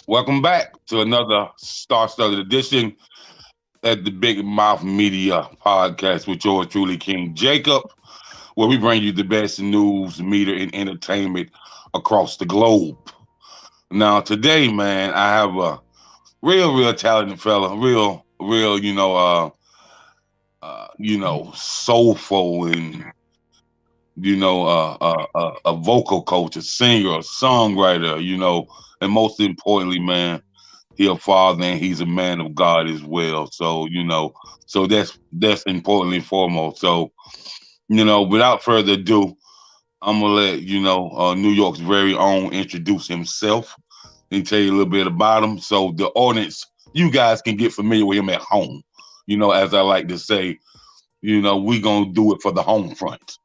Welcome back to another star-studded edition at the Big Mouth Media Podcast with yours truly, King Jacob, where we bring you the best news, media, and entertainment across the globe. Now, today, man, I have a real talented fella, real, soulful and a vocal coach, a singer, a songwriter, and most importantly, man, he a father and he's a man of God as well. So, so that's importantly and foremost. So, without further ado, I'm gonna let New York's very own introduce himself and tell you a little bit about him, so the audience, you guys can get familiar with him at home. As I like to say, we gonna do it for the home front.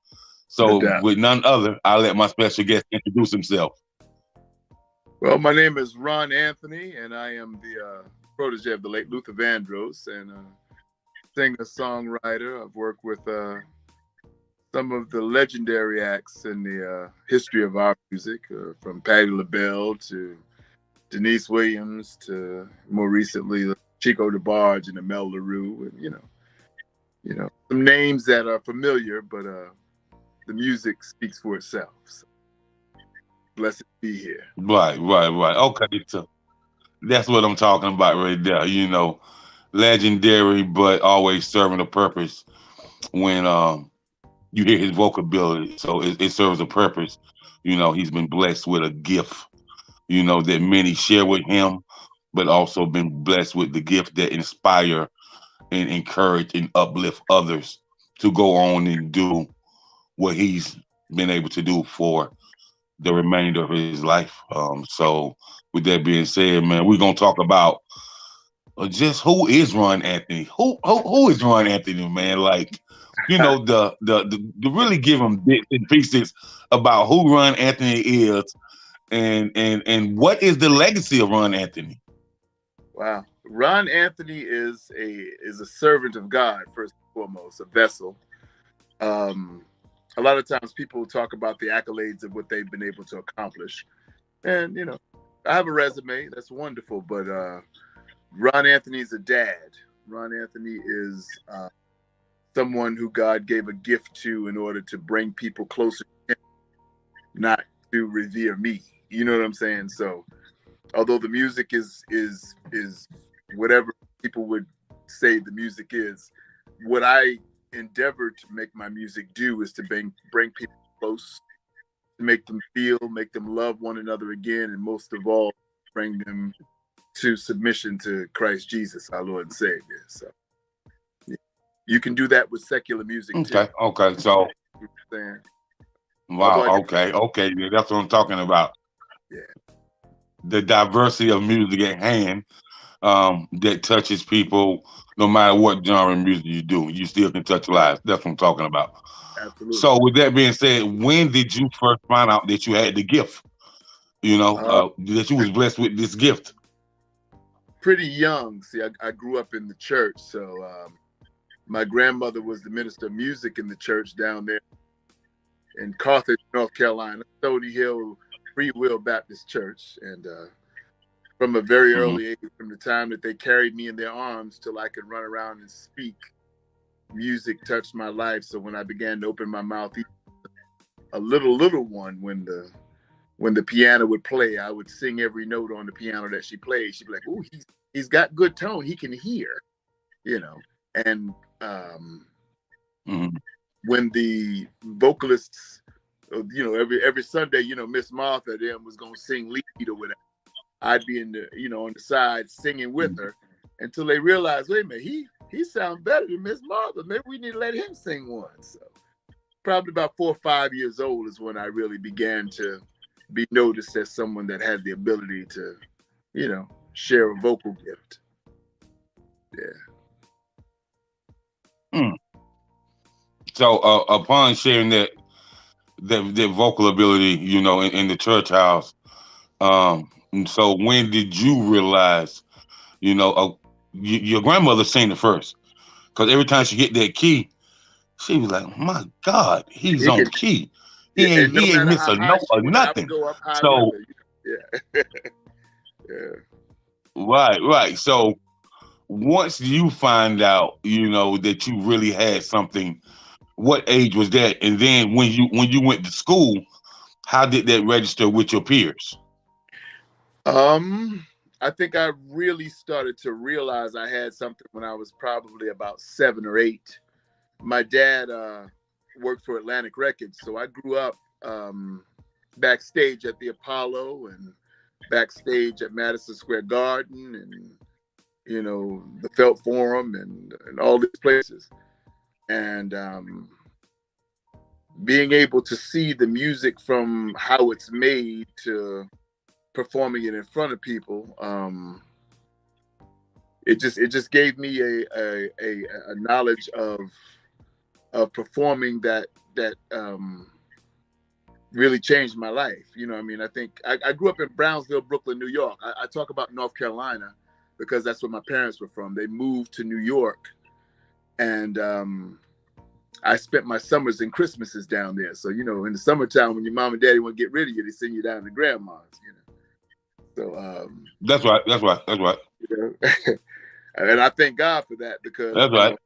So, with none other, I'll let my special guest introduce himself. Well, my name is Ron Anthony, and I am the protege of the late Luther Vandross, and singer, songwriter. I've worked with some of the legendary acts in the history of our music, from Patti LaBelle to Denise Williams to more recently Chico, Debarge, and Amel, Larrieux, and some names that are familiar, but the music speaks for itself. So. Blessed to be here. Right. Okay, so that's what I'm talking about right there. Legendary, but always serving a purpose when you hear his vocal ability. So it serves a purpose. He's been blessed with a gift, that many share with him, but also been blessed with the gift that inspire and encourage and uplift others to go on and do what he's been able to do for the remainder of his life. So with that being said, man, we're gonna talk about just who is Ron Anthony. Who is Ron Anthony, man? Like, the really give him bits and pieces about who Ron Anthony is and what is the legacy of Ron Anthony. Wow. Ron Anthony is a servant of God, first and foremost, a vessel. A lot of times people talk about the accolades of what they've been able to accomplish. And, I have a resume. That's wonderful. But Ron Anthony's a dad. Ron Anthony is someone who God gave a gift to in order to bring people closer to him, not to revere me. You know what I'm saying? So although the music is whatever people would say the music is, what I endeavor to make my music do is to bring people close, to make them feel, make them love one another again, and most of all, bring them to submission to Christ Jesus, our Lord and Savior. So you can do that with secular music too. Okay. So wow, okay. That's what I'm talking about. Yeah. The diversity of music at hand that touches people no matter what genre of music you do. You still can touch lives. That's what I'm talking about. Absolutely. So with that being said, when did you first find out that you had the gift? That you was blessed with this gift? Pretty young. See, I grew up in the church. So my grandmother was the minister of music in the church down there in Carthage, North Carolina, Stony Hill Free Will Baptist Church. And from a very early age, from the time that they carried me in their arms till I could run around and speak, music touched my life. So when I began to open my mouth, a little one, when the piano would play, I would sing every note on the piano that she played. She'd be like, "Ooh, he's got good tone. He can hear," And when the vocalists, every Sunday, Miss Martha them was gonna sing lead or whatever, I'd be in the, on the side singing with her until they realized, wait a minute, he sounds better than Miss Martha. Maybe we need to let him sing one. So probably about 4 or 5 years old is when I really began to be noticed as someone that had the ability to, share a vocal gift. Yeah. So upon sharing that vocal ability, in the church house, and so when did you realize, your grandmother sang it first? Because every time she hit that key, she was like, "My God, he's He on could, key. yeah, and no He ain't matter miss how a high note she or went, I would nothing." go up high with So her. Yeah. Yeah. right. So once you find out, that you really had something, what age was that? And then when you went to school, how did that register with your peers? I think I really started to realize I had something when I was probably about 7 or 8. My dad worked for Atlantic Records, so I grew up backstage at the Apollo and backstage at Madison Square Garden and the Felt Forum and all these places. And being able to see the music from how it's made to performing it in front of people, it just gave me a knowledge of performing that really changed my life. I think I grew up in Brownsville, Brooklyn, New York. I talk about North Carolina because that's where my parents were from. They moved to New York, and I spent my summers and Christmases down there. So, in the summertime, when your mom and daddy want to get rid of you, they send you down to grandma's, So, That's right. That's right. That's right. And I thank God for that because, That's right.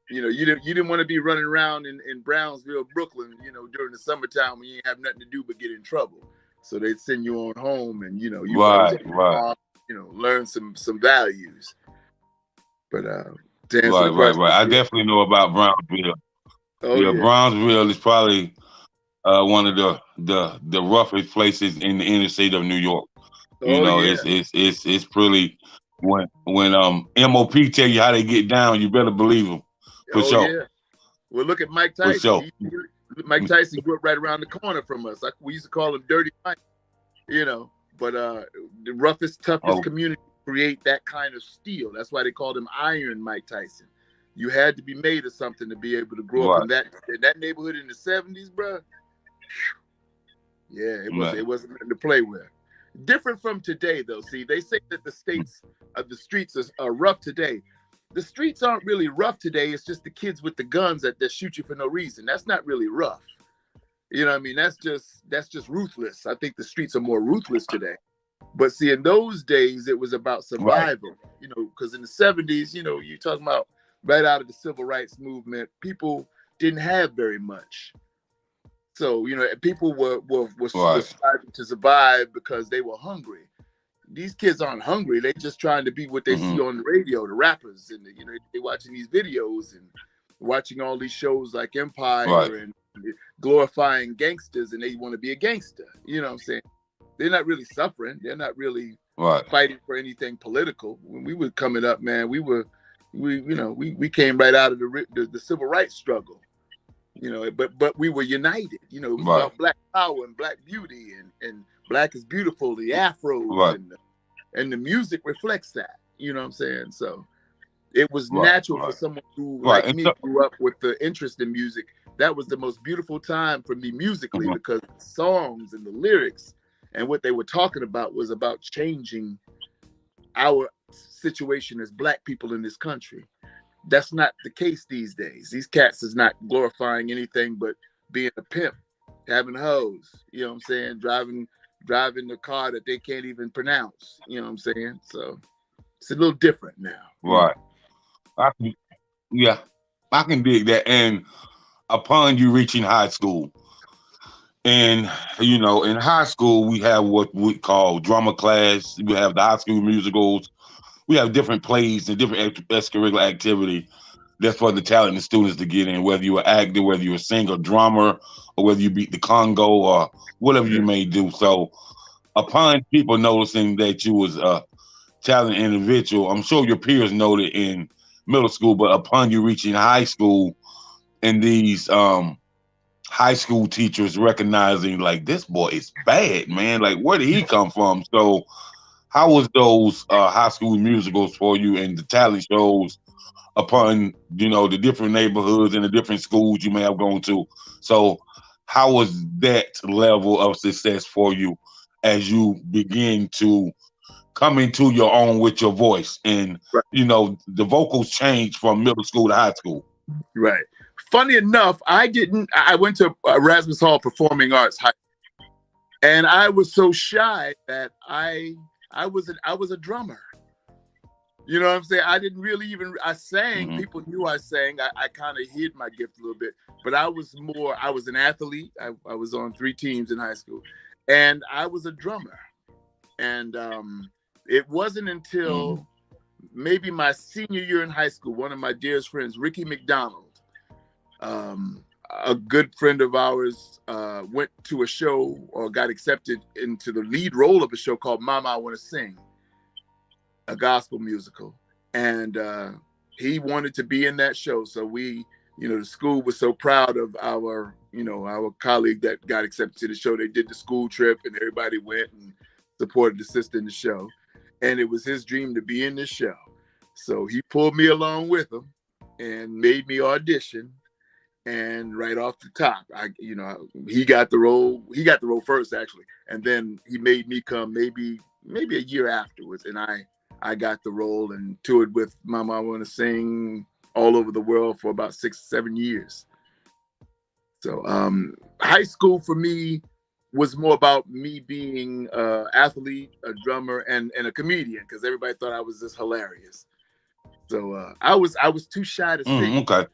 you didn't want to be running around in Brownsville, Brooklyn, during the summertime when you ain't have nothing to do but get in trouble. So they'd send you on home, and you Right. learn some values. But to answer the Right. question, Right. I yeah. definitely know about Brownsville. Oh Yeah, yeah, Brownsville is probably one of the roughest places in the inner city of New York. oh yeah, It's pretty. When MOP tell you how they get down, you better believe them for oh sure. yeah. Well, look at Mike For Tyson. sure. Mike Tyson grew up right around the corner from us. We used to call him Dirty Mike, But the roughest, toughest Oh, community create that kind of steel. That's why they called him Iron Mike Tyson. You had to be made of something to be able to grow up right. in that neighborhood in the 70s, bro. Yeah, Right. it wasn't nothing to play with. Different from today, though. See, they say that the streets are rough today. The streets aren't really rough today. It's just the kids with the guns that shoot you for no reason. That's not really rough. You know what I mean? That's just ruthless. I think the streets are more ruthless today. But see, in those days, it was about Right. survival. Because in the 70s, you're talking about right out of the civil rights movement, people didn't have very much. So, people were Right. striving to survive because they were hungry. These kids aren't hungry. They just trying to be what they Hmm. see on the radio, the rappers, and they watching these videos and watching all these shows like Right. Empire and glorifying gangsters, and they want to be a gangster. You know what I'm saying? They're not really suffering. They're not really Right. fighting for anything political. When we were coming up, man, we came right out of the civil rights struggle. But we were united. It was Right. about black power and black beauty and black is beautiful, the afros Right. and the music reflects that. You know what I'm saying? So it was Right. natural for Right. someone who, Right. like And me, so, grew up with the interest in music. That was the most beautiful time for me musically mhm. because the songs and the lyrics and what they were talking about was about changing our situation as black people in this country. That's not the case these days. These cats is not glorifying anything but being a pimp, having hoes, you know what I'm saying? Driving the car that they can't even pronounce, you know what I'm saying? So it's a little different now. Right. I can, yeah, I can dig that. And upon you reaching high school, and in high school we have what we call drama class. We have the high school musicals. We have different plays and different extracurricular activity that's for the talented students to get in, whether you're an actor, whether you're a singer, drummer, or whether you beat the Congo or whatever you Yeah. may do. So upon people noticing that you was a talented individual, I'm sure your peers noted in middle school, but upon you reaching high school and these high school teachers recognizing like this boy is bad, man. Like where did he come from? So how was those high school musicals for you and the talent shows upon the different neighborhoods and the different schools you may have gone to? So how was that level of success for you as you begin to come into your own with your voice and Right. the vocals change from middle school to high school? Right. Funny enough, I went to Erasmus Hall Performing Arts High, and I was so shy that I was a drummer. You know what I'm saying? I didn't really I sang. Mm-hmm. People knew I sang. I kind of hid my gift a little bit, but I was an athlete. I was on 3 teams in high school, and I was a drummer. And it wasn't until maybe my senior year in high school, one of my dearest friends, Ricky McDonald, a good friend of ours, went to a show or got accepted into the lead role of a show called Mama, I Want to Sing, a gospel musical. And he wanted to be in that show. So we, the school was so proud of our colleague that got accepted to the show. They did the school trip and everybody went and supported the sister in the show. And it was his dream to be in this show. So he pulled me along with him and made me audition. And right off the top, he got the role. He got the role first, actually. And then he made me come maybe a year afterwards. And I got the role and toured with Mama I Want to Sing all over the world for about 6-7 years. So high school for me was more about me being an athlete, a drummer, and a comedian, because everybody thought I was just hilarious. So I was too shy to sing. Okay.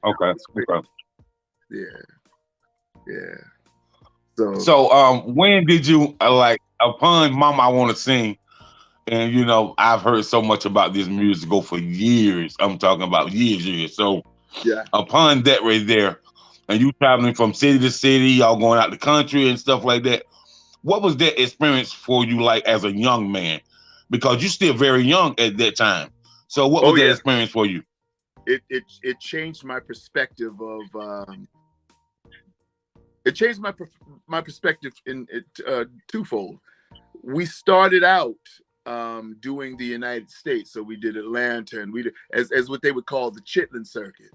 Yeah. So when did you upon Mama I Want to Sing? And I've heard so much about this musical for years. I'm talking about years. So yeah, upon that right there, and you traveling from city to city, y'all going out the country and stuff like that. What was that experience for you like as a young man? Because you're still very young at that time. So what was that experience for you? It changed my perspective of it changed my perspective in twofold. We started out doing the United States, so we did Atlanta, and we did as what they would call the Chitlin circuit.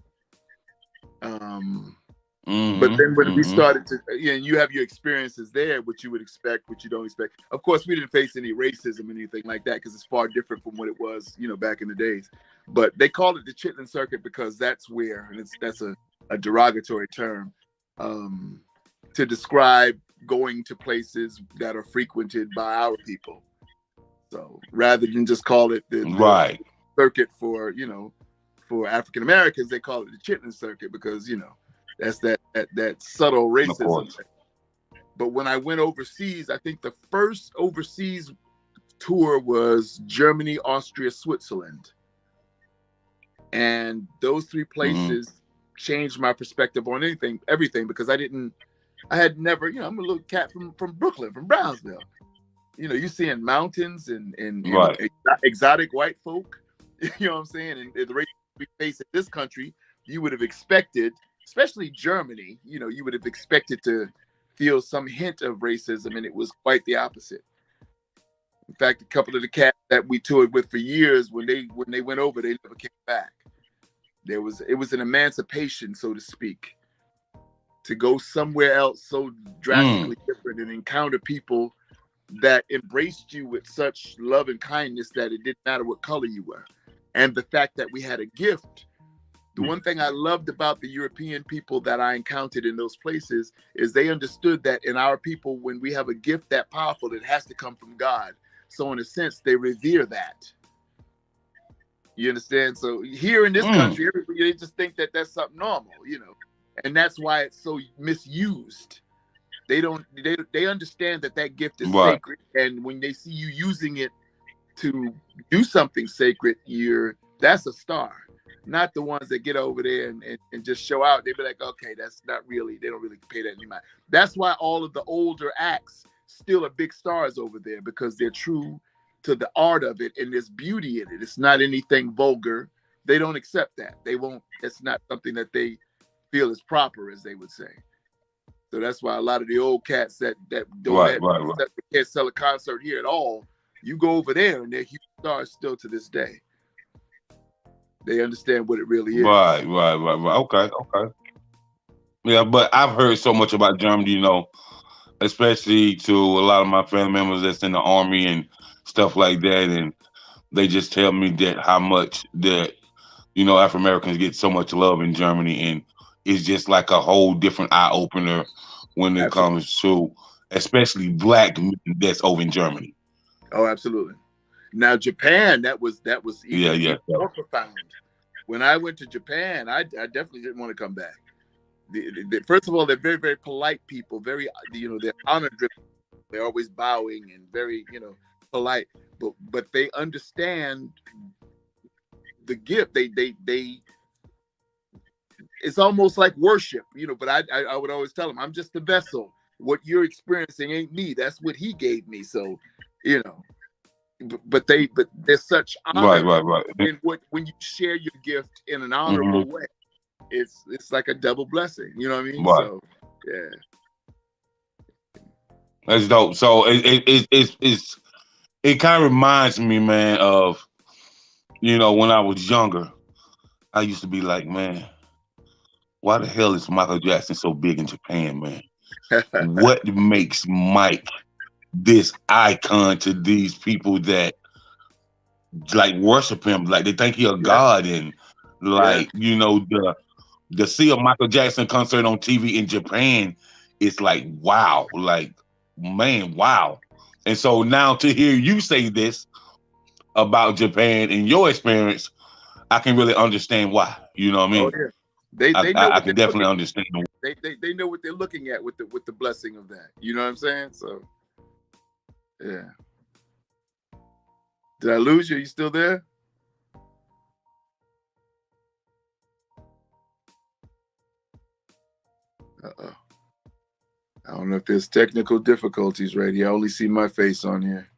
But then when we started to, you have your experiences there, what you would expect, what you don't expect. Of course, we didn't face any racism or anything like that because it's far different from what it was, back in the days. But they call it the Chitlin circuit because that's where, and that's a derogatory term to describe going to places that are frequented by our people. So rather than just call it the circuit for African Americans, they call it the Chitlin circuit because that's that subtle racism. But when I went overseas, I think the first overseas tour was Germany, Austria, Switzerland, and those 3 places changed my perspective on everything because I had never, I'm a little cat from Brooklyn, from Brownsville. You seeing mountains and exotic white folk, you know what I'm saying? And the race we face in this country, you would have expected, especially Germany, you would have expected to feel some hint of racism, and it was quite the opposite. In fact, a couple of the cats that we toured with for years, when they went over, they never came back. It was an emancipation, so to speak, to go somewhere else so drastically different and encounter people that embraced you with such love and kindness that it didn't matter what color you were. And the fact that we had a gift. The one thing I loved about the European people that I encountered in those places is they understood that in our people, when we have a gift that powerful, it has to come from God. So in a sense, they revere that. You understand? So here in this country, they just think that that's something normal, and that's why it's so misused. They understand that gift is sacred, and when they see you using it to do something sacred, that's a star. Not the ones that get over there and just show out. They be like, okay, that's not really, they don't really pay that any mind. That's why all of the older acts still are big stars over there, because they're true to the art of it and there's beauty in it. It's not anything vulgar. They don't accept that. They won't, it's not something that they feel is proper, as they would say. So that's why a lot of the old cats that don't Right, have right, right. that can't sell a concert here at all, you go over there and they're huge stars still to this day. They understand what it really is. Right, right, right, right. Okay, okay. Yeah, but I've heard so much about Germany, especially to a lot of my family members that's in the army and stuff like that, and they just tell me that how much that Afro Americans get so much love in Germany, and it's just like a whole different eye opener when it Absolutely. comes to especially black men that's over in Germany. Oh, absolutely. Now Japan, that was Yeah, even yeah. So, more profound. When I went to Japan, I definitely didn't want to come back. First of all, they're very, very polite people. Very, they're honor driven. They're always bowing and very, polite. But they understand the gift. They. It's almost like worship, But I would always tell them, I'm just the vessel. What you're experiencing ain't me. That's what he gave me. So, you know. But there's such right, honor right, right. in when you share your gift in an Hmm. honorable way. It's like a double blessing. You know what I mean? Right. So yeah. That's dope. So it kind of reminds me, man, of when I was younger. I used to be like, man, why the hell is Michael Jackson so big in Japan, man? What makes Mike this icon to these people that like worship him, like they think he a Yeah, god, and yeah. like the see a Michael Jackson concert on TV in Japan, it's like wow, like man, wow. And so now to hear you say this about Japan and your experience, I can really understand why. You know what I Oh mean? yeah. They know I what can they're definitely looking. understand. They know what they're looking at with the blessing of that. You know what I'm saying? So yeah. Did I lose you? You still there? Uh-oh. I don't know if there's technical difficulties right here. I only see my face on here.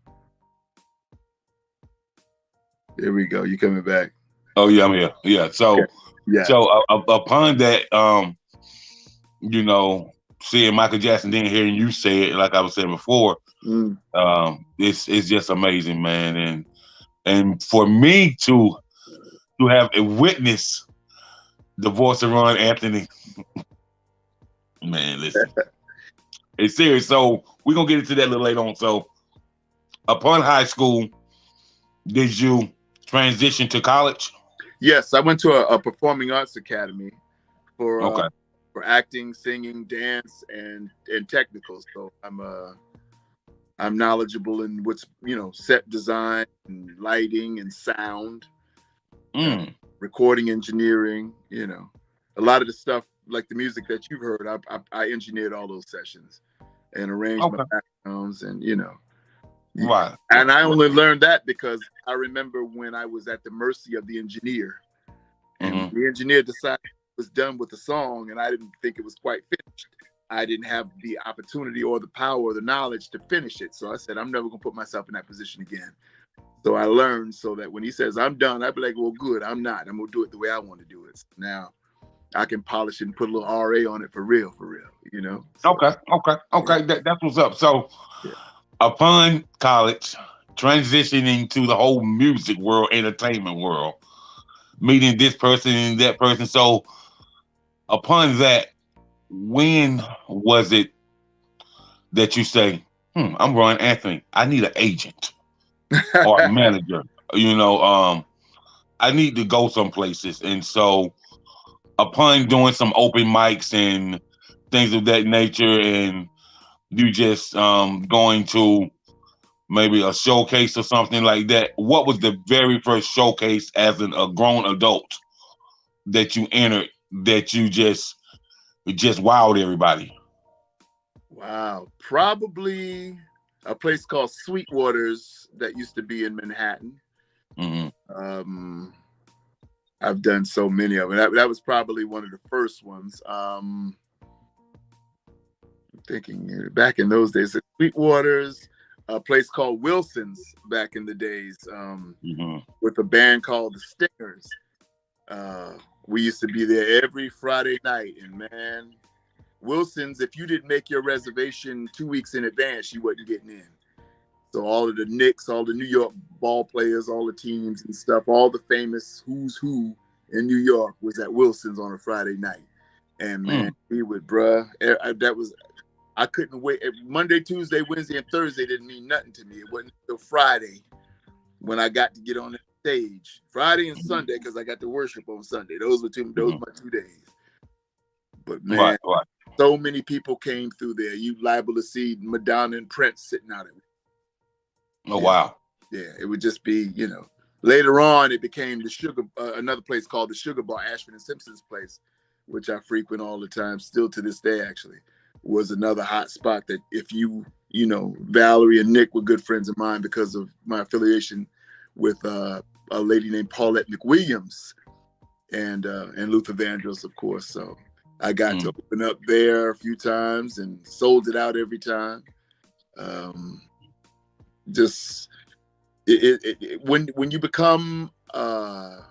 There we go. You coming back? Oh yeah, I'm here. Yeah. Okay. Yeah. So upon that, you know, seeing Michael Jackson, then hearing you say it, like I was saying before, Mm. it's just amazing, man. And for me to have a witness the voice of Ron Anthony, man, listen, it's serious. So we're gonna get into that a little later on. So upon high school, did you transition to college? Yes, I went to a performing arts academy for uh, Okay. for acting, singing, dance, and technical. So I'm knowledgeable in what's set design and lighting and sound, uh, Mm. recording engineering. A lot of the stuff like the music that you've heard, I engineered all those sessions and arranged my Okay. backgrounds Right. and Right. I Right. only learned that because I remember when I was at the mercy of the engineer, and Hmm. when the engineer decided it was done with the song, and I didn't think it was quite finished. I didn't have the opportunity or the power or the knowledge to finish it. So I said, I'm never gonna put myself in that position again. So I learned so that when he says I'm done, I'd be like, well, good, I'm not. I'm gonna do it the way I want to do it. Now I can polish it and put a little RA on it for real, So Okay. Okay. yeah, Okay. That's what's up. So yeah. upon college, transitioning to the whole music world, entertainment world, meeting this person and that person. So upon that, when was it that you say, I'm Ron Anthony, I need an agent or a manager, you know, I need to go some places. And so upon doing some open mics and things of that nature, and you just going to maybe a showcase or something like that, what was the very first showcase as a grown adult that you entered that you just wowed everybody? Wow, probably a place called Sweetwater's that used to be in Manhattan. Hmm. Um, I've done so many of them. That was probably one of the first ones. I'm thinking back in those days, Sweetwater's, a place called Wilson's back in the days, Hmm. with a band called the Stingers. We used to be there every Friday night, and man, Wilson's, if you didn't make your reservation 2 weeks in advance, you wasn't getting in. So all of the Knicks, all the New York ball players, all the teams and stuff, all the famous who's who in New York was at Wilson's on a Friday night. And man, he would, I couldn't wait. Monday, Tuesday, Wednesday, and Thursday didn't mean nothing to me. It wasn't until Friday when I got to get on the stage. Friday and Sunday, because I got to worship on Sunday. Those were my 2 days. But man, so many people came through there. You liable to see Madonna and Prince sitting out at me. Oh, wow. Yeah, it would just be, later on it became another place called the Sugar Bar, Ashford and Simpson's place, which I frequent all the time, still to this day actually, was another hot spot that if Valerie and Nick were good friends of mine because of my affiliation with a lady named Paulette McWilliams and Luther Vandross, of course. So I got to open up there a few times and sold it out every time. When you become a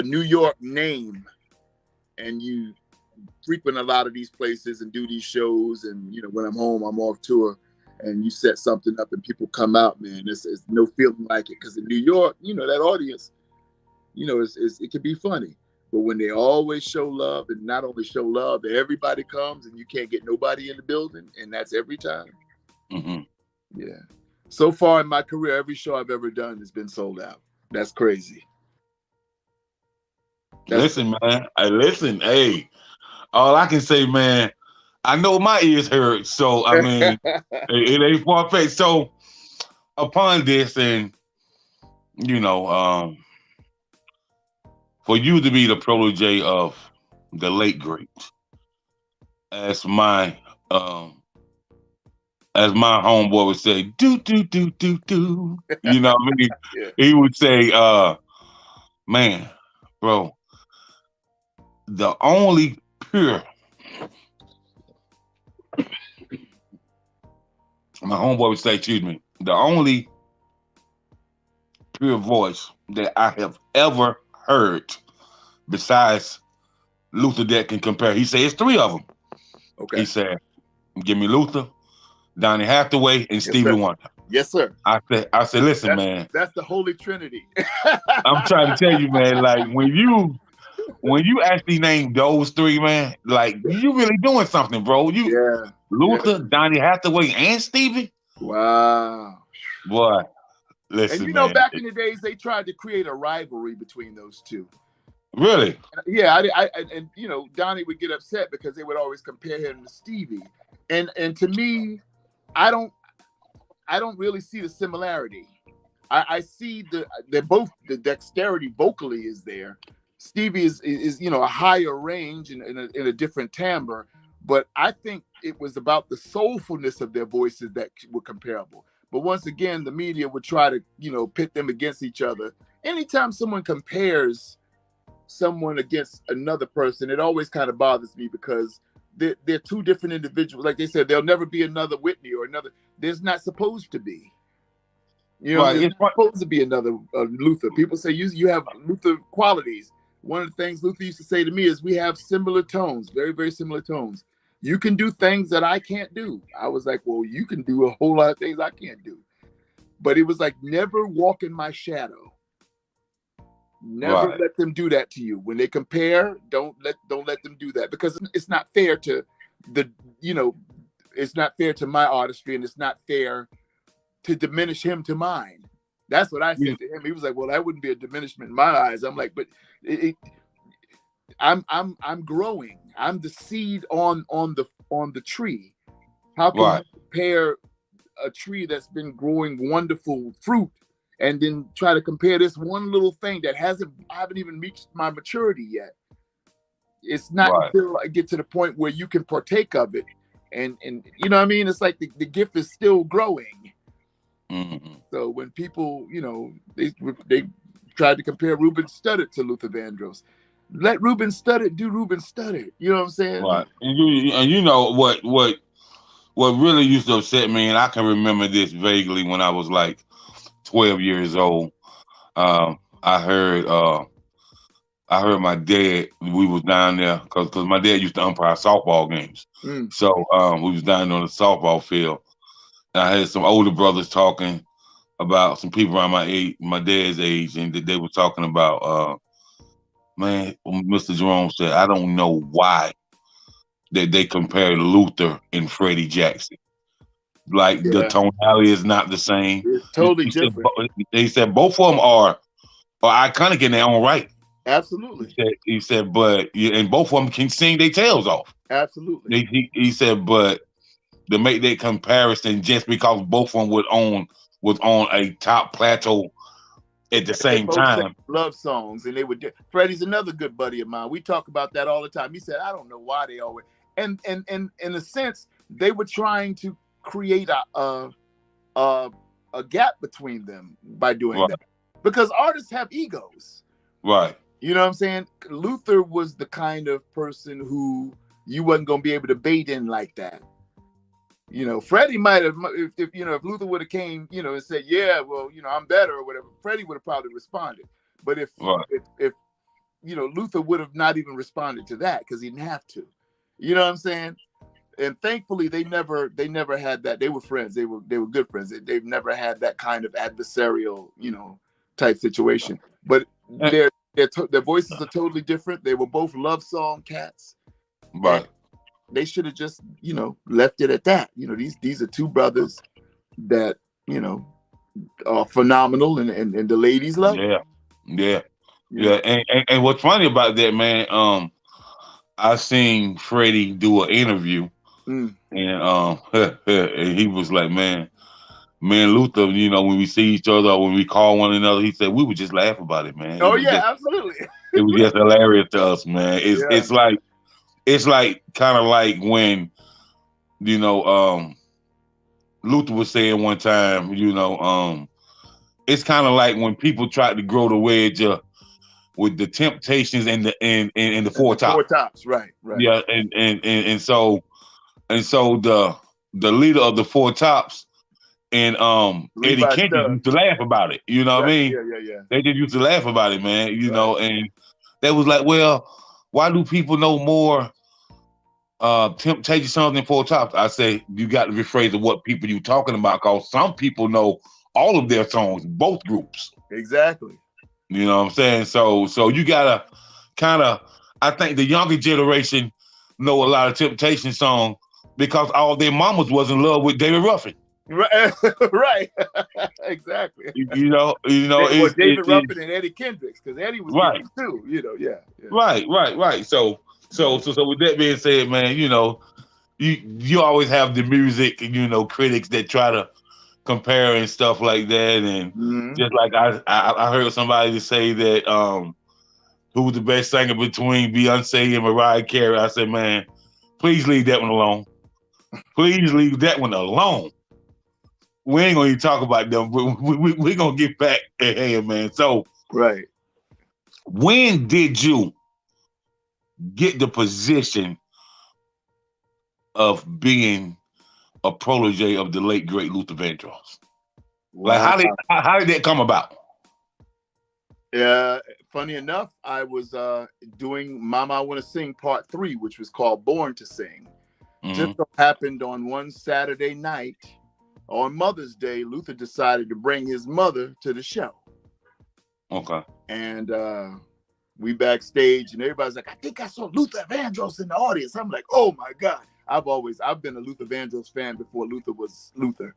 New York name and you frequent a lot of these places and do these shows, and when I'm home, I'm off tour, and you set something up and people come out, man, it's no feeling like it. Because in New York, that audience, it can be funny, but when they always show love, and not only show love, everybody comes and you can't get nobody in the building, and that's every time. Yeah. So far in my career, every show I've ever done has been sold out. That's crazy. Listen, man. Listen, hey. All I can say, man, I know my ears hurt. So, I mean, it ain't far-fetched. So, upon this, and, for you to be the protege of the late great, as my homeboy would say, do. You know what I mean? Yeah. He would say, man, bro, the only pure, my homeboy would say, excuse me, the only pure voice that I have ever heard besides Luther that can compare. He said, it's 3 of them. Okay. He said, give me Luther, Donny Hathaway, and Stevie Wonder. Yes, sir. I said, listen, man. That's the Holy Trinity. I'm trying to tell you, man, like when you actually name those 3, man, like you really doing something, bro. Luther, Donny Hathaway, and Stevie. Wow. Boy, listen, and man. Back in the days, they tried to create a rivalry between those two. Really? Yeah, and Donnie would get upset because they would always compare him to Stevie, and to me, I don't really see the similarity. I see they're both, the dexterity vocally is there. Stevie is a higher range and in a different timbre, but I think it was about the soulfulness of their voices that were comparable. But once again, the media would try to pit them against each other. Anytime someone compares someone against another person, it always kind of bothers me because they're 2 different individuals. Like they said, there'll never be another Whitney or another. There's not supposed to be. There's not supposed to be another Luther. People say you have Luther qualities. One of the things Luther used to say to me is we have similar tones, very, very similar tones. You can do things that I can't do. I was like, well, you can do a whole lot of things I can't do. But it was like, never walk in my shadow. Never let them do that to you. When they compare, don't let them do that, because it's not fair to it's not fair to my artistry, and it's not fair to diminish him to mine. That's what I said to him. He was like, well, that wouldn't be a diminishment in my eyes. I'm like, but I'm growing. I'm the seed on the tree. How can you compare a tree that's been growing wonderful fruit and then try to compare this one little thing that I haven't even reached my maturity yet? It's not until I get to the point where you can partake of it, and you know what I mean? It's like the gift is still growing. Mm-hmm. So when people, they tried to compare Ruben Studdard to Luther Vandross, let Ruben Studdard do Ruben Studdard. You know what I'm saying? Right. And you know what really used to upset me, and I can remember this vaguely when I was like 12 years old. I heard I heard my dad. We was down there because my dad used to umpire softball games. Mm. So we was down on the softball field. And I had some older brothers talking about some people around my age, my dad's age, and they were talking about man. Mr. Jerome said, I don't know why that they compare Luther and Freddie Jackson. Like the Yeah, tonality is not the same. it's totally He said, different. they said both of them are iconic in their own right. Absolutely, He said, but yeah, and both of them can sing their tails off. absolutely. He said, but to make that comparison just because both of them was on a top plateau at the They same both sang time. love songs, and they would. Freddie's another good buddy of mine. We talk about that all the time. He said, "I don't know why they always." And in a sense, they were trying to create a a gap between them by doing Right, that, because artists have egos. right, You know what I'm saying? Luther was the kind of person who you wasn't gonna be able to bait in like that. You know, Freddie might have, if you know, if Luther would have came, you know, and said, "Yeah, well, you know, I'm better" or whatever, Freddie would have probably responded. But right. if you know, Luther would have not even responded to that because he didn't have to. You know what I'm saying? And thankfully, they never had that. They were friends. They were good friends. They've never had that kind of adversarial, you know, type situation. But Eh, their voices are totally different. They were both love song cats, and right. they should have just, you know, left it at that. You know, these are two brothers that, you know, are phenomenal, and the ladies love them. Yeah, yeah, You yeah. know, And what's funny about that, man? I seen Freddie do an interview, mm. and and he was like, man, Luther, you know, when we see each other or when we call one another, he said we would just laugh about it, man. Oh yeah, absolutely. It was just hilarious to us, man. Yeah, It's like kind of like when you know Luther was saying one time, you know, it's kind of like when people try to grow the wedge with the Temptations and the and Four the four Tops. tops, right, right. Yeah, and so the leader of the Four Tops and Eddie Levi Kendrick used to Stubbs, laugh about it. You know what I right? mean? Yeah, yeah, yeah. They just used to laugh about it, man. You Right. know, and they was like, well, why do people know more Temptation songs than Four Tops? I say you got to rephrase of what people you talking about, because some people know all of their songs, both groups. Exactly. You know what I'm saying? So you gotta kind of. I think the younger generation know a lot of Temptation songs because all their mamas was in love with David Ruffin. Right. Right. Exactly. It's David Ruffin and Eddie Kendricks, because Eddie was good right, too. You know, yeah, yeah. right. So with that being said, man, you know, you always have the music, critics that try to compare and stuff like that, and Mhm. just like I heard somebody say that who was the best singer between Beyonce and Mariah Carey. I said, man, please leave that one alone. Please leave that one alone. We ain't gonna even talk about them. We're gonna get back at hand, man. So Right. when did you get the position of being a protege of the late great Luther Vandross? Like Wow. how did that come about? Yeah. Funny enough, I was doing "Mama I Want to Sing" Part 3, which was called "Born to Sing." Mm-hmm. Just so happened on one Saturday night, on Mother's Day, Luther decided to bring his mother to the show. Okay. And we backstage, and everybody's like, "I think I saw Luther Vandross in the audience." I'm like, "Oh my God." I've been a Luther Vandross fan before Luther was Luther.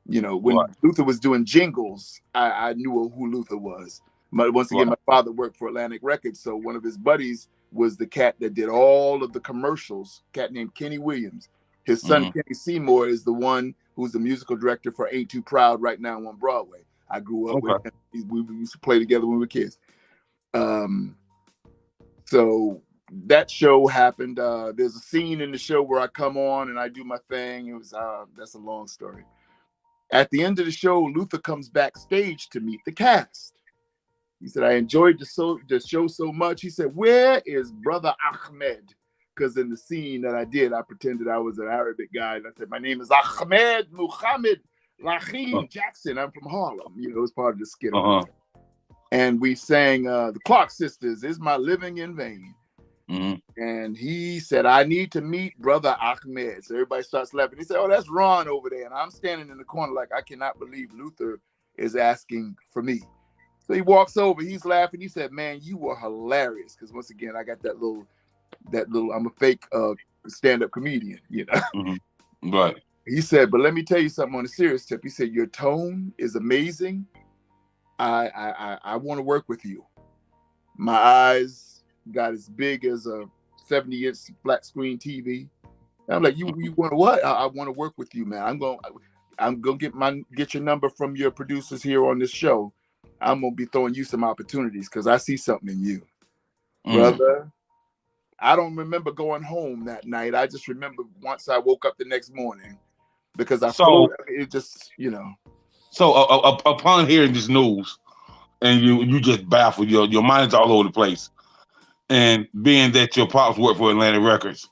You know, when Right. Luther was doing jingles, I knew who Luther was. But once again, Right. my father worked for Atlantic Records, so one of his buddies was the cat that did all of the commercials, a cat named Kenny Williams. His son, Mm-hmm. Kenny Seymour, is the one who's the musical director for Ain't Too Proud right now on Broadway. I grew up with Okay. him. We used to play together when we were kids. So that show happened. There's a scene in the show where I come on and I do my thing. It was that's a long story. At the end of the show, Luther comes backstage to meet the cast. He said, "I enjoyed the show so much." He said, "Where is Brother Ahmed?" Because in the scene that I did, I pretended I was an Arabic guy. And I said, "My name is Ahmed Muhammad Uh Lahim Jackson. I'm from Harlem." You know, it was part of the skit. huh. and we sang the Clark Sisters, "Is My Living in Vain?" Mm-hmm. And he said, "I need to meet Brother Ahmed." So everybody starts laughing. He said, "Oh, that's Ron over there." And I'm standing in the corner like, I cannot believe Luther is asking for me. So he walks over, he's laughing. He said, "Man, you were hilarious." Because once again, I got that little, I'm a fake stand-up comedian, you know. Mm-hmm. Right. He said, "But let me tell you something on a serious tip." He said, "Your tone is amazing. I want to work with you." My eyes got as big as a 70-inch flat screen TV. And I'm like, you want to what? I want to work with you, man. I'm gonna get your number from your producers here on this show. I'm gonna be throwing you some opportunities because I see something in you, brother. I don't remember going home that night. I just remember once I woke up the next morning because I So, floated. It just, you know. so upon hearing this news, and you just baffled, your mind's all over the place, and being that your pops worked for Atlantic Records,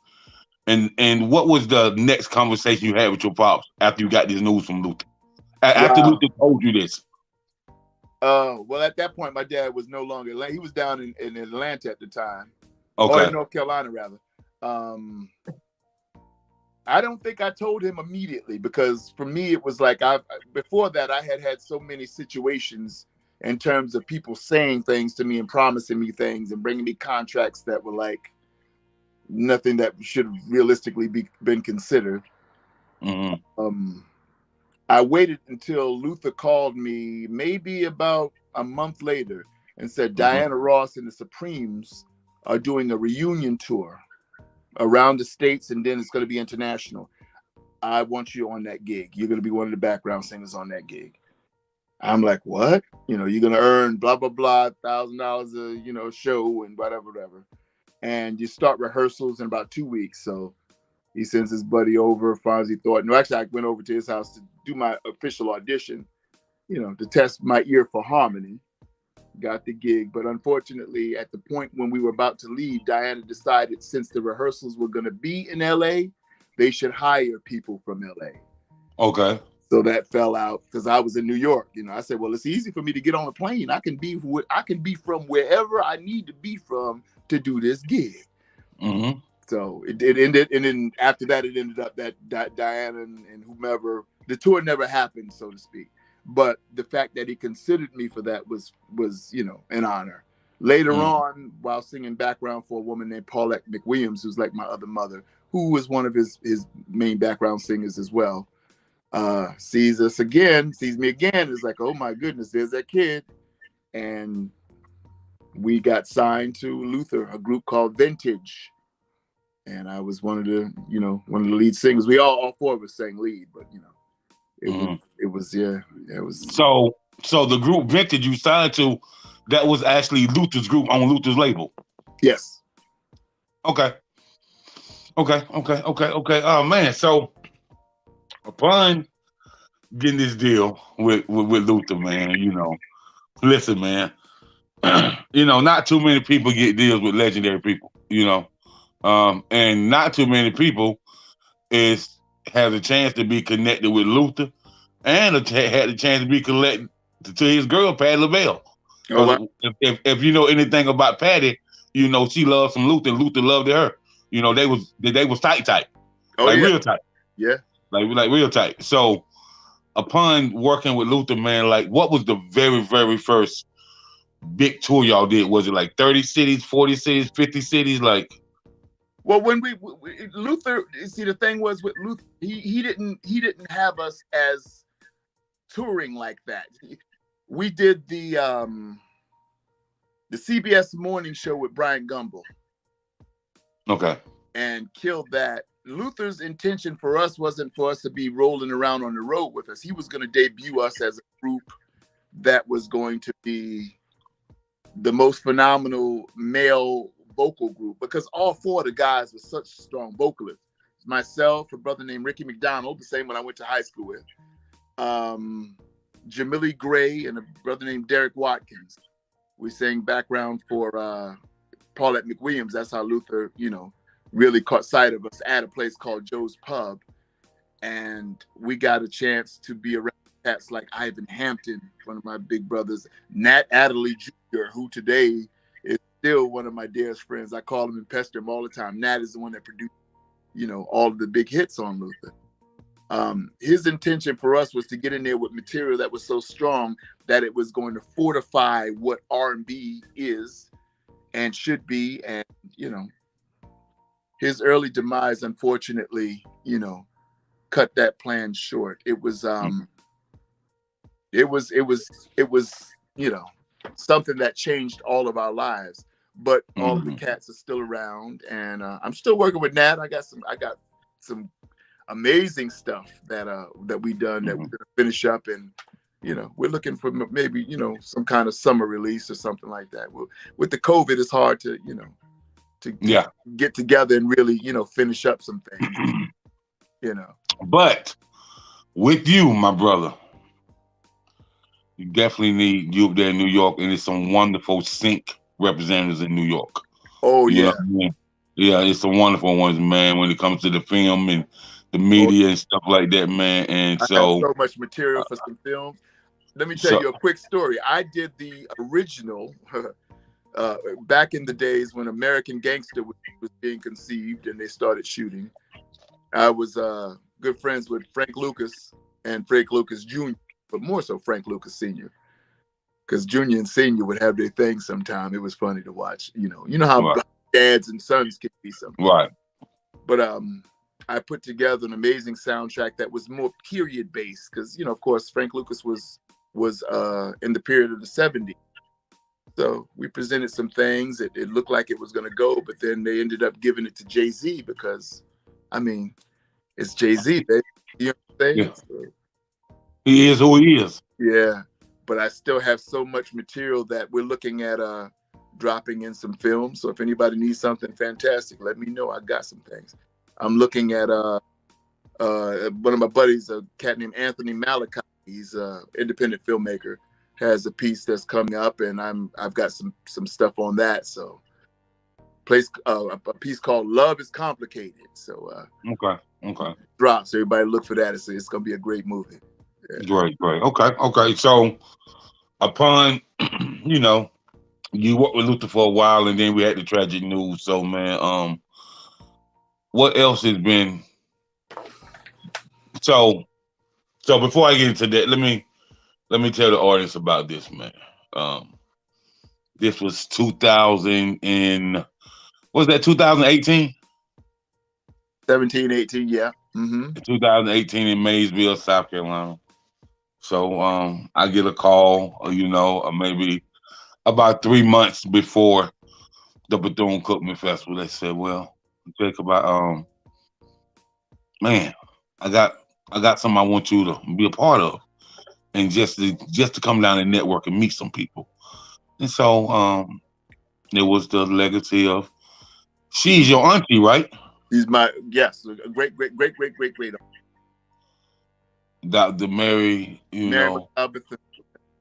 and what was the next conversation you had with your pops after you got this news from Luther? After Wow. Luther told you this? Well, at that point, my dad was no longer. He was down in Atlanta at the time, or Okay. in North Carolina, rather. I don't think I told him immediately because for me, it was like before that, I had so many situations in terms of people saying things to me and promising me things and bringing me contracts that were like nothing that should realistically been considered. Mm-hmm. I waited until Luther called me maybe about a month later and said, Mm-hmm. "Diana Ross and the Supremes are doing a reunion tour around the States, and then it's going to be international. I want you on that gig. You're going to be one of the background singers on that gig." I'm like, "What? You know, you're going to earn blah, blah, blah, $1,000 a show and whatever. And you start rehearsals in about 2 weeks." So he sends his buddy over, Fonzie Thornton. No, actually, I went over to his house to do my official audition, to test my ear for harmony. Got the gig. But unfortunately, at the point when we were about to leave, Diana decided since the rehearsals were going to be in LA, they should hire people from LA. Okay. So that fell out because I was in New York. I said, "Well, it's easy for me to get on a plane. I can be from wherever I need to be from to do this gig." Mm-hmm. So it ended, and then after that, it ended up that Diana and whomever, the tour never happened, so to speak. But the fact that he considered me for that was an honor. Later on, while singing background for a woman named Paulette McWilliams, who's like my other mother, who was one of his main background singers as well, sees me again, is like, "Oh my goodness, there's that kid." And we got signed to Luther, a group called Vintage. And I was one of the lead singers. We all four of us sang lead, but it was. So the group Vintage you signed to, that was actually Luther's group on Luther's label. Yes. Okay. Oh man. So upon getting this deal with Luther, man, listen, man, not too many people get deals with legendary people, and not too many people has a chance to be connected with Luther and had a chance to be connected to his girl, Patti LaBelle. Oh, wow. If you know anything about Patti, she loved some Luther, and Luther loved her. They was tight, Oh, like yeah. real tight, Yeah. like real tight. So upon working with Luther, man, like what was the very, very first big tour y'all did? Was it like 30 cities, 40 cities, 50 cities? Like, well, when we Luther, see, the thing was with Luther, he didn't have us as touring like that. We did the CBS morning show with Brian Gumbel. Okay. And killed that. Luther's intention for us wasn't for us to be rolling around on the road with us. He was going to debut us as a group that was going to be the most phenomenal male vocal group, because all four of the guys were such strong vocalists. Myself, a brother named Ricky McDonald, the same one I went to high school with, Jamily Gray, and a brother named Derek Watkins. We sang background for Paulette McWilliams. That's how Luther, really caught sight of us at a place called Joe's Pub. And we got a chance to be around cats like Ivan Hampton, one of my big brothers, Nat Adderley Jr., who today is still one of my dearest friends. I call him and pester him all the time. Nat is the one that produced, all of the big hits on Luther. His intention for us was to get in there with material that was so strong that it was going to fortify what R&B is and should be. And, his early demise, unfortunately, cut that plan short. It was something that changed all of our lives. But all of the cats are still around, and I'm still working with Nat. I got some amazing stuff that we done that we're gonna finish up, and we're looking for maybe some kind of summer release or something like that. With the COVID, it's hard to get together and really finish up some things. But with you, my brother, you definitely need you up there in New York, and there's some wonderful sync representatives in New York. Oh, you yeah. know what I mean? Yeah, it's some wonderful ones, man, when it comes to the film and the media and stuff like that, man. And I have so much material for some films. Let me tell you a quick story. I did the original back in the days when American Gangster was being conceived and they started shooting. I was good friends with Frank Lucas and Frank Lucas Jr., but more so Frank Lucas Sr., because Junior and Senior would have their thing sometime. It was funny to watch. You know how dads and sons can be sometimes. Right. But I put together an amazing soundtrack that was more period based, because of course Frank Lucas was in the period of the 70s. So we presented some things. It looked like it was going to go, but then they ended up giving it to Jay-Z because, it's Jay-Z, baby. You know what I'm saying? Yeah. So, he is who he is. Yeah. But I still have so much material that we're looking at dropping in some films. So if anybody needs something fantastic, let me know. I got some things. I'm looking at one of my buddies, a cat named Anthony Malachi. He's an independent filmmaker. Has a piece that's coming up, and I've got some stuff on that. So, a piece called "Love Is Complicated." So, okay, drops. Everybody look for that. It's gonna be a great movie. Yeah. Great. Okay. So, upon you worked with Luther for a while, and then we had the tragic news. So, man, what else has been? So before I get into that, let me tell the audience about this, man. This was 2000 and was that 2018? 17, 18, yeah. Mm-hmm. 2018 in Maysville, South Carolina. So I get a call, maybe about 3 months before the Bethune-Cookman Festival. They said, "Well, Jacob, man, I got something I want you to be a part of, and just to come down and network and meet some people." And so it was the legacy of, she's your auntie, right? He's yes, great. Dr. Mary, Mary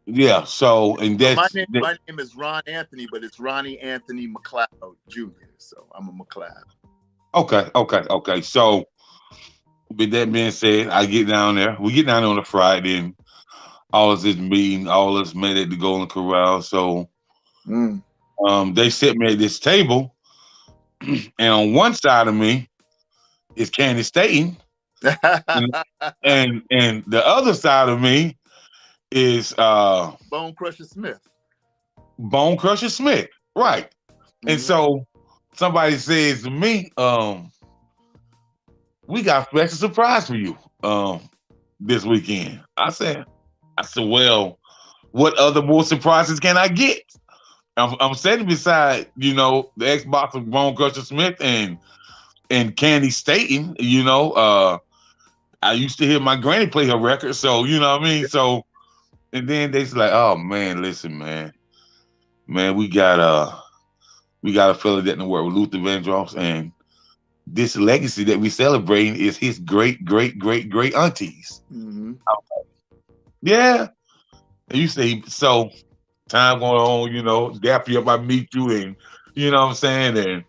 Yeah. So, and that's my name is Ron Anthony, but it's Ronnie Anthony McLeod Jr. So I'm a McLeod. Okay. So, with that being said, I get down there. We get down there on a Friday, and all of this meeting, all of us met at the Golden Corral. So, they sit me at this table, and on one side of me is Candy Staten, and the other side of me is Bone Crusher Smith. Bone Crusher Smith, right? And so somebody says to me, "We got a special surprise for you this weekend." I said, "Well, what other more surprises can I get?" I'm sitting beside, the Xbox of Bone Crusher Smith and Candy Staten. I used to hear my granny play her record, so you know what I mean. So, and then they's like, "Oh man, listen, man, we got a fella that in the world with Luther Vandross, and this legacy that we celebrating is his great aunties." Yeah, and you say so. Time going on, dappy up, I meet you, and you know what I'm saying,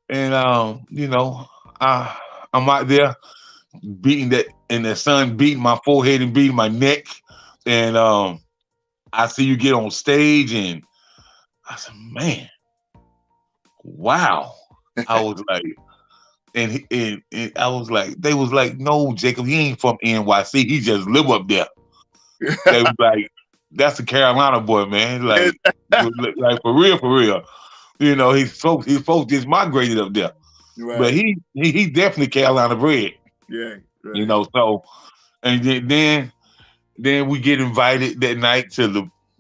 and I'm out there, beating that, and the sun beating my forehead and beating my neck. And I see you get on stage, and I said, man, wow. I was like, and I was like, they was like, no, Jacob, he ain't from NYC. He just live up there. They was like, that's a Carolina boy, man. Like for real, for real. You know, his folks just migrated up there. Right. But he definitely Carolina bred. Yeah. Right. You know, so and then we get invited that night to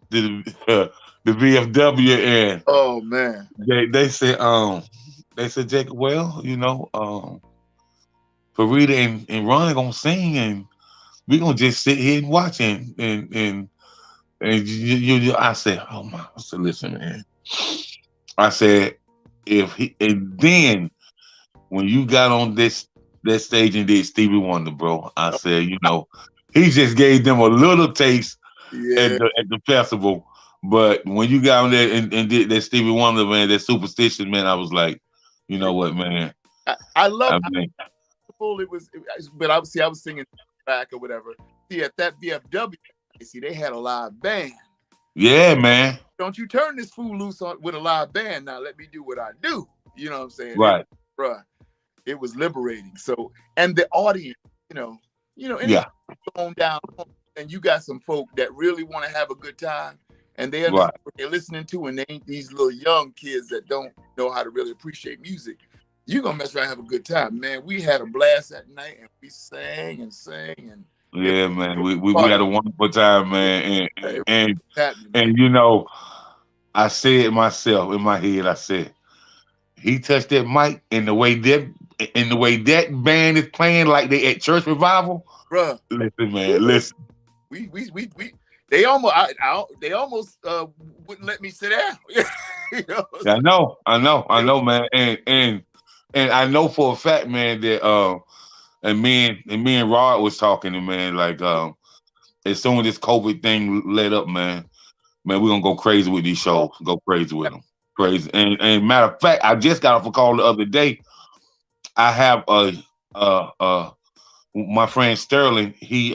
the VFW, and Oh man. they said, Jacob, well, you know, Farida and Ron gonna sing, and we gonna just sit here and watch, and I said, oh my, I said, listen, man. I said, if he, and then when you got on that stage and did Stevie Wonder, bro, I said, you know, he just gave them a little taste Yeah. at the festival. But when you got on there and did that Stevie Wonder, man, that Superstition, man, I was like, you know what, man? I love mean, it was, but I was singing back or whatever. See, at that VFW, see, they had a live band. Yeah, man. Don't you turn this fool loose with a live band. Now let me do what I do. You know what I'm saying? Right. Bruh, it was liberating. So, and the audience, you know, yeah, going down, and you got some folk that really want to have a good time, and they understand what they're listening to, and they ain't these little young kids that don't know how to really appreciate music. You're gonna mess around and have a good time, man. We had a blast that night, and we sang and sang, and yeah, man. We had a wonderful time, man, and you know, I said myself in my head, I said, he touched that mic in the way that band is playing like they at church revival. Bruh. Listen, man, listen. We they almost wouldn't let me sit down. You know? I know, man, and I know for a fact, man, that and me and Rod was talking, and man, like as soon as this COVID thing let up, man, we're gonna go crazy with these shows. Go crazy with them. Crazy. And matter of fact, I just got off a call the other day. I have my friend Sterling, he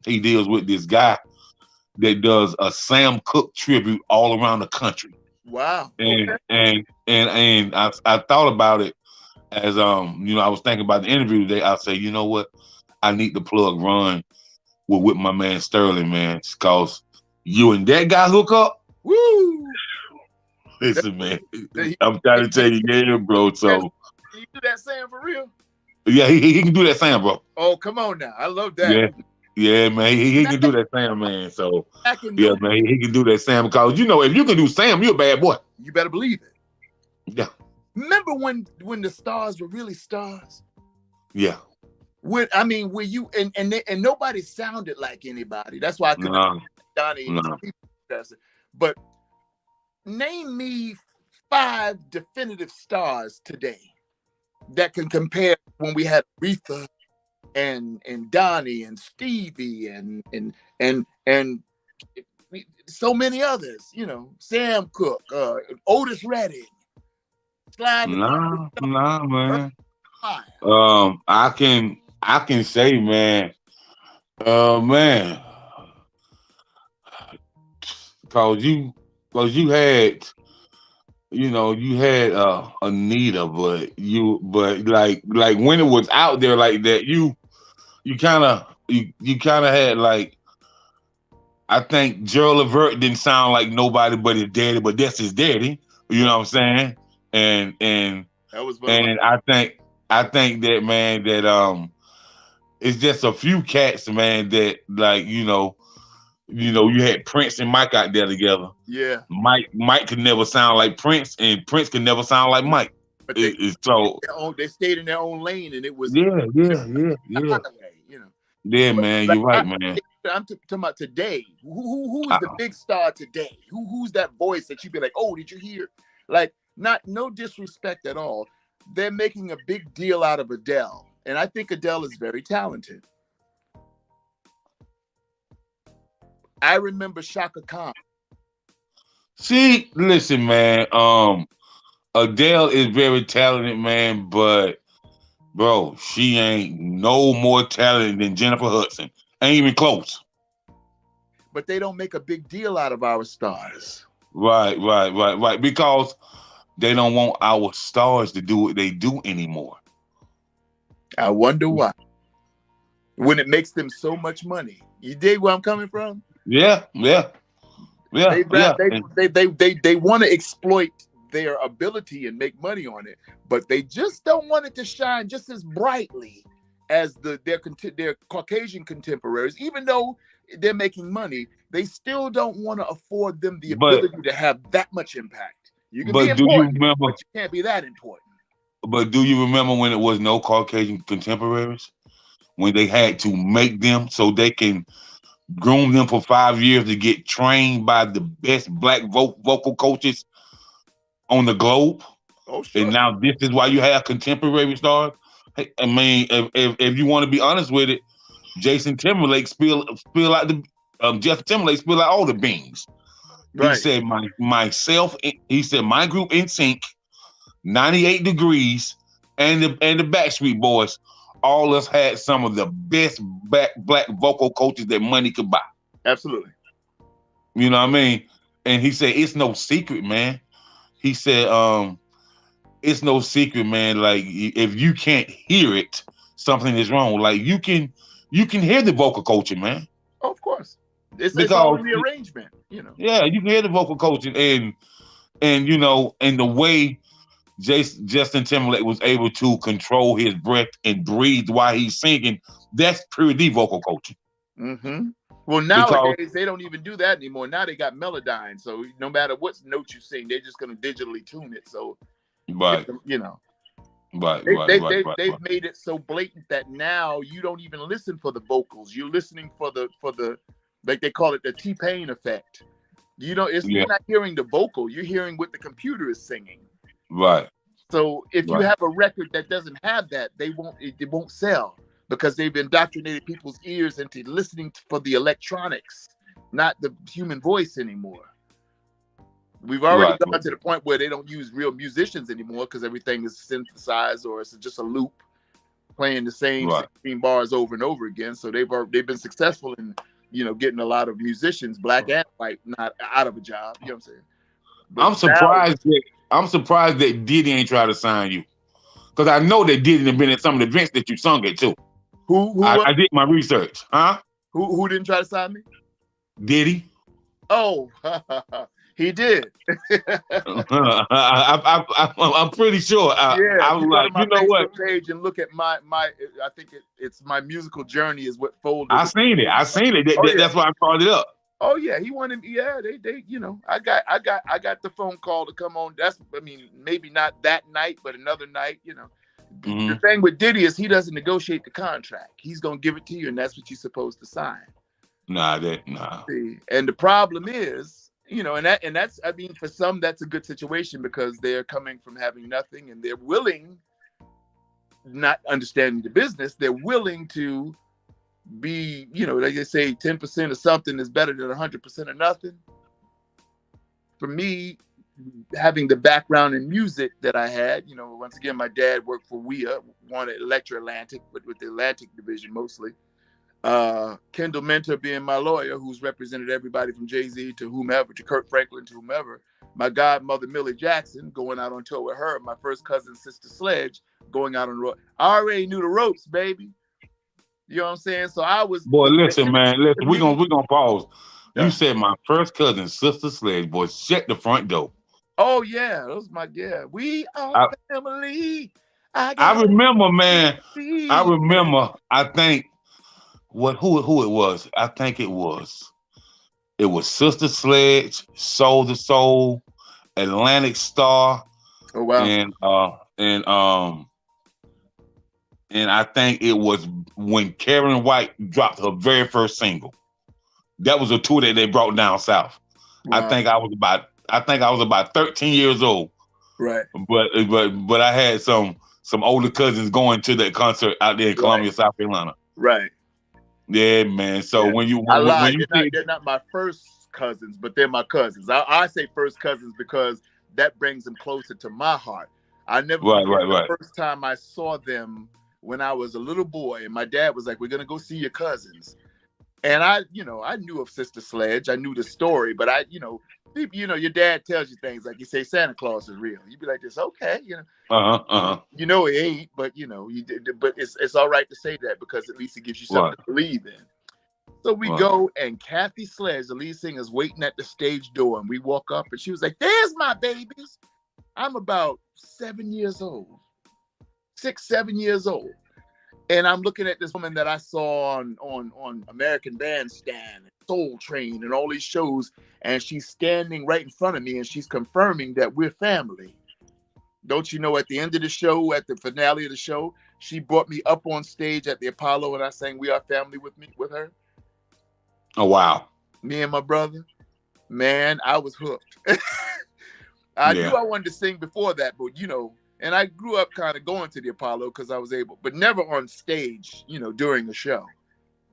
deals with this guy that does a Sam Cooke tribute all around the country. Wow. And I thought about it as you know, I was thinking about the interview today. I say, you know what? I need to plug Ron with my man Sterling, man, because you and that guy hook up. Woo! Listen, man, I'm trying to tell you, yeah, bro. So can you do that Sam for real? Yeah, he can do that Sam, bro. Oh, come on now. I love that. Yeah, man. He can do that Sam, man. So yeah, man, he can do that Sam, because you know, if you can do Sam, you're a bad boy. You better believe it. Yeah. Remember when the stars were really stars? Yeah. Where you and nobody sounded like anybody. That's why I couldn't Donnie. But name me 5 definitive stars today that can compare when we had Aretha and Donnie and Stevie and so many others. You know, Sam Cooke, Otis Redding. Nah, man. I can say, man, man, cause you had, you know, you had Anita, but like when it was out there like that, you kind of had like, I think Gerald Levert didn't sound like nobody but his daddy, but that's his daddy. You know what I'm saying? And that was and I think that, man, that it's just a few cats, man, that like, you know, you had Prince and Mike out there together. Yeah. Mike could never sound like Prince, and Prince could never sound like Mike. But they stayed in their own lane, and it was yeah. You know. Yeah, man, you're right, man. I'm talking about today. Who is the big star today? Who's that voice that you'd be like, oh, did you hear? Like, no disrespect at all. They're making a big deal out of Adele, and I think Adele is very talented. I remember Shaka Khan. See, listen, man. Adele is very talented, man, but Bro, she ain't no more talented than Jennifer Hudson. Ain't even close. But they don't make a big deal out of our stars. Right. Because they don't want our stars to do what they do anymore. I wonder why. When it makes them so much money. You dig where I'm coming from? Yeah. They want to exploit their ability and make money on it, but they just don't want it to shine just as brightly as their Caucasian contemporaries. Even though they're making money, they still don't want to afford them the But ability to have that much impact. You can be but do you important, remember? but you can't be that important. But do you remember when it was no Caucasian contemporaries? When they had to make them so they can groom them for 5 years to get trained by the best black vocal coaches on the globe. Oh, And sure. now this is why you have contemporary stars. Hey, I mean, if you want to be honest with it, Jason Timberlake spill out the Justin Timberlake spill out all the beans. He Right. said he said my group in sync, 98 degrees, and the Backstreet Boys, all us had some of the best black vocal coaches that money could buy. Absolutely. You know what I mean? And he said it's no secret, man. He said, it's no secret, man. Like if you can't hear it, something is wrong. Like you can hear the vocal coaching, man. Oh, of course. It's all Because in the arrangement, yeah, you can hear the vocal coaching and you know, and the way Justin Timberlake was able to control his breath and breathe while he's singing, that's pure D vocal coaching. Mm-hmm. Well, Because nowadays they don't even do that anymore. Now they got Melodyne, so no matter what note you sing, they're just going to digitally tune it. So, right, they've made it so blatant that now you don't even listen for the vocals. You're listening for the like they call it the T-Pain effect. You're not hearing the vocal. You're hearing what the computer is singing. Right. So if you have a record that doesn't have that, it won't sell. Because they've indoctrinated people's ears into listening for the electronics, not the human voice anymore. We've already gone to the point where they don't use real musicians anymore because everything is synthesized or it's just a loop playing the same 16 bars over and over again. So they've been successful in getting a lot of musicians, black and white, not out of a job. You know what I'm saying? But I'm surprised that Diddy ain't try to sign you, because I know that Diddy have been at some of the events that you sung at too. I did my research. Huh? Who didn't try to sign me? Diddy. Oh, he did. I'm pretty sure. I was like, you know what? Page and look at my. I think it's my musical journey is what folded. I seen it. That's why I brought it up. Oh yeah, he wanted. Yeah, they. I got the phone call to come on. Maybe not that night, but another night. Mm-hmm. The thing with Diddy is he doesn't negotiate the contract. He's gonna give it to you, and that's what you're supposed to sign. Nah. See? And the problem is, and that's for some that's a good situation because they're coming from having nothing and they're willing, not understanding the business, they're willing to be, like they say 10% of something is better than 100% of nothing. For me, having the background in music that I had, once again, my dad worked for WEA, one at Electra Atlantic, but with the Atlantic division mostly. Kendall Mentor being my lawyer, who's represented everybody from Jay-Z to whomever, to Kurt Franklin to whomever. My godmother, Millie Jackson, going out on tour with her. My first cousin, Sister Sledge, going out on the road. I already knew the ropes, baby. You know what I'm saying? So I was. Boy, listen, man. Listen, we're gonna pause. Yeah. You said my first cousin, Sister Sledge, boy, shut the front door. Oh yeah, that was we are family. I remember, man. I remember. I think who it was. I think it was Sister Sledge, Soul to Soul, Atlantic Star. Oh wow. And I think it was when Karen White dropped her very first single. That was a tour that they brought down south. Wow. I think I was about 13 years old. Right. But I had some older cousins going to that concert out there in Columbia, South Carolina. Right. Yeah, man. So when you they're not my first cousins, but they're my cousins. I say first cousins because that brings them closer to my heart. I never forget the first time I saw them when I was a little boy, and my dad was like, "We're gonna go see your cousins." And I knew of Sister Sledge. I knew the story, but your dad tells you things like, you say Santa Claus is real. You'd be like, "This okay, it ain't, but you did, but it's all right to say that because at least it gives you something to believe in." So we go, and Kathy Sledge, the lead singer, is waiting at the stage door, and we walk up, and she was like, "There's my babies." I'm about 7 years old, 6, 7 years old. And I'm looking at this woman that I saw on American Bandstand, and Soul Train, and all these shows, and she's standing right in front of me, and she's confirming that we're family. Don't you know? At the end of the show, at the finale of the show, she brought me up on stage at the Apollo, and I sang "We Are Family" with her. Oh wow! Me and my brother, man, I was hooked. I knew I wanted to sing before that, but and I grew up kind of going to the Apollo because I was able, but never on stage, during the show.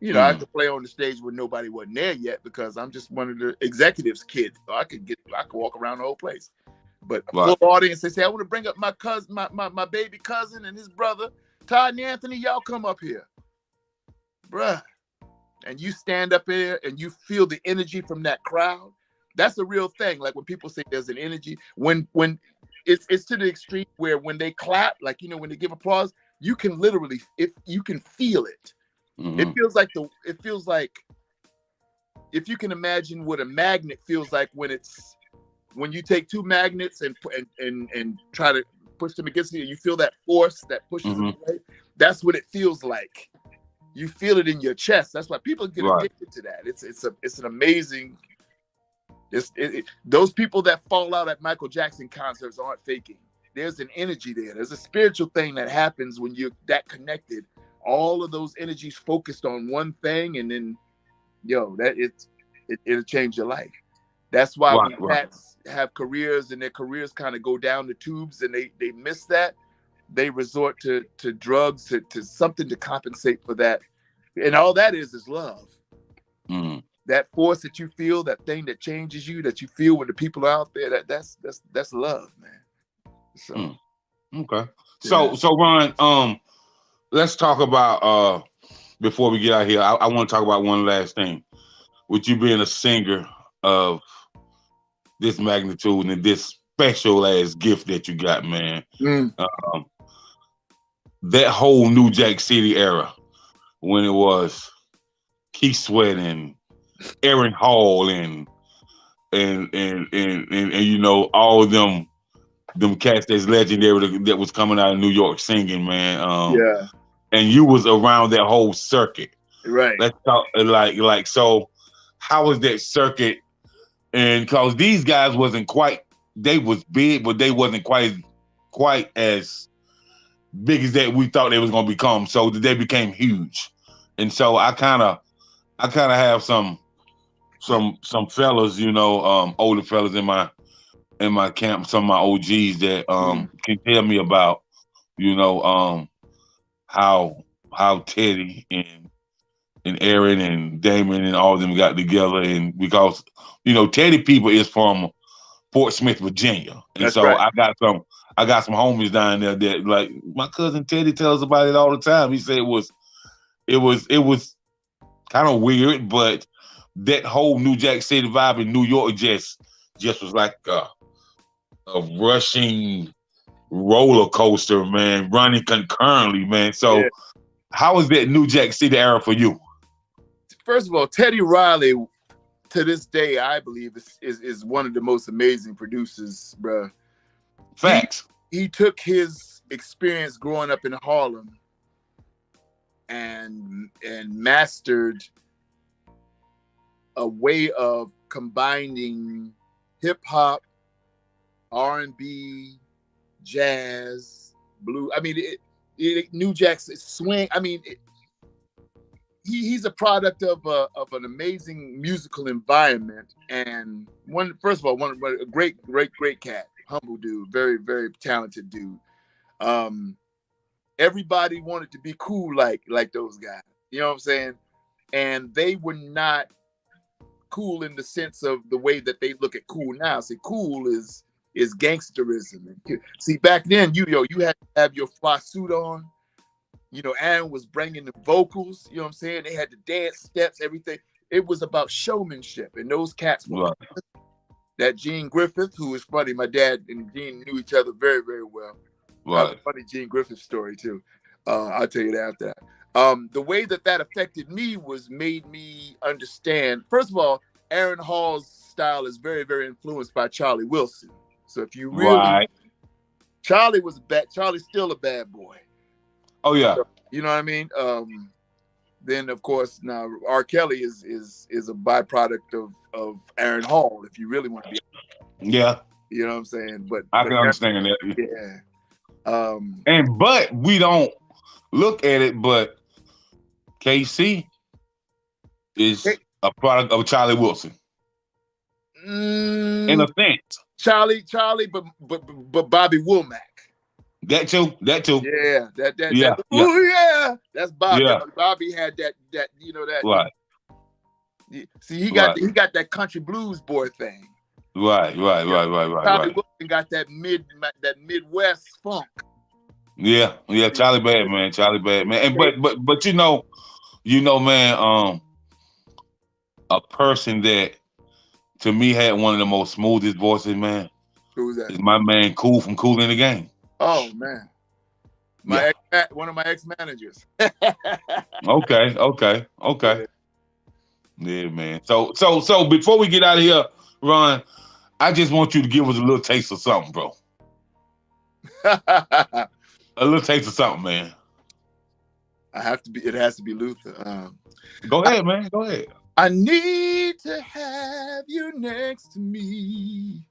I could play on the stage when nobody wasn't there yet because I'm just one of the executives' kids. So I could walk around the whole place. But a full audience, they say, "I want to bring up my cousin, my baby cousin and his brother, Todd and Anthony. Y'all come up here." Bruh. And you stand up there and you feel the energy from that crowd. That's a real thing. Like when people say there's an energy, when it's to the extreme where when they clap, like when they give applause, you can literally, if you can feel it. Mm-hmm. It feels like if you can imagine what a magnet feels like when you take two magnets and try to push them against you feel that force that pushes them away. That's what it feels like. You feel it in your chest. That's why people get addicted to that. It's an amazing. Those people that fall out at Michael Jackson concerts aren't faking. There's an energy there. There's a spiritual thing that happens when you're that connected. All of those energies focused on one thing, and then, it'll change your life. That's why when cats have careers and their careers kind of go down the tubes and they miss that, they resort to drugs, to something to compensate for that. And all that is love. Mm. That force that you feel, that thing that changes you, that you feel when the people are out there, that's love, man. So okay. So Ron, let's talk about before we get out here, I want to talk about one last thing. With you being a singer of this magnitude and this special ass gift that you got, man. That whole New Jack City era, when it was Keith Sweat and Aaron Hall and all of them cats that's legendary that was coming out of New York singing, man. And you was around that whole circuit, right? Let's talk like so. How was that circuit? And because these guys wasn't quite, they was big, but they wasn't quite as big as that we thought they was gonna become. So they became huge, and so I kind of have some fellas, older fellas in my camp, some of my OGs that can tell me about, how Teddy and Aaron and Damon and all of them got together, and because Teddy people is from Fort Smith, Virginia, and so I got some homies down there that like my cousin Teddy tells about it all the time. He said it was kind of weird, but that whole New Jack City vibe in New York just was like a rushing roller coaster, man, running concurrently, man. So how was that New Jack City era for you? First of all, Teddy Riley, to this day, I believe is one of the most amazing producers, bro. Facts. He took his experience growing up in Harlem and mastered a way of combining hip hop, R&B, jazz, blues. I mean, New Jack's swing. I mean, he's a product of an amazing musical environment, and first of all, a great cat, humble dude, very, very talented dude. Everybody wanted to be cool like those guys. You know what I'm saying? And they were not cool in the sense of the way that they look at cool now. See, cool is gangsterism. See, back then, you had to have your fly suit on. Aaron was bringing the vocals. You know what I'm saying? They had the dance steps, everything. It was about showmanship, and those cats were that Gene Griffith, who is funny. My dad and Gene knew each other very, very well. Right. A funny Gene Griffith story too. I'll tell you that after that. The way that affected me made me understand. First of all, Aaron Hall's style is very, very influenced by Charlie Wilson. So if you really, Charlie's still a bad boy. Oh yeah. So, you know what I mean? Then of course now R. Kelly is a byproduct of Aaron Hall, if you really want to be. Yeah. You know what I'm saying? But I can understand that. Yeah. But we don't look at it, but KC is a product of Charlie Wilson. In a sense. Charlie, but Bobby Womack. That too. Yeah, yeah. That's Bobby. Yeah. Bobby had that that. Right. See, he got that country blues boy thing. Right. Bobby Wilson got that Midwest funk. Yeah. Charlie bad man. And but man, a person that to me had one of the most smoothest voices, man. Who's that? Is my man Cool from Kool in the Game. Oh man, one of my ex-managers. Okay. Yeah, man. So before we get out of here, Ron, I just want you to give us a little taste of something, bro. A little taste of something, man. It has to be Luther. Go ahead, man. Go ahead. I need to have you next to me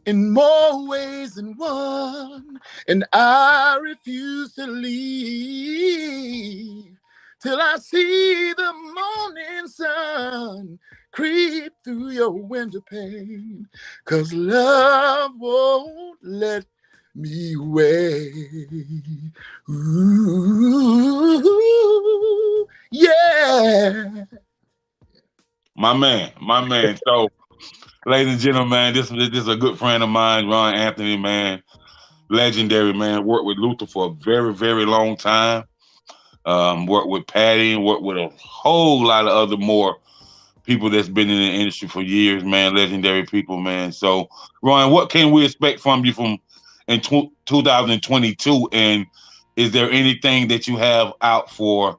in more ways than one, and I refuse to leave till I see the morning sun creep through your window pane, 'cause love won't let me wait. Ooh, yeah. My man. So, ladies and gentlemen, this is a good friend of mine, Ron Anthony, man. Legendary, man. Worked with Luther for a very, very long time. Worked with Patty, worked with a whole lot of other more people that's been in the industry for years, man. Legendary people, man. So, Ron, what can we expect from you in 2022? And is there anything that you have out for,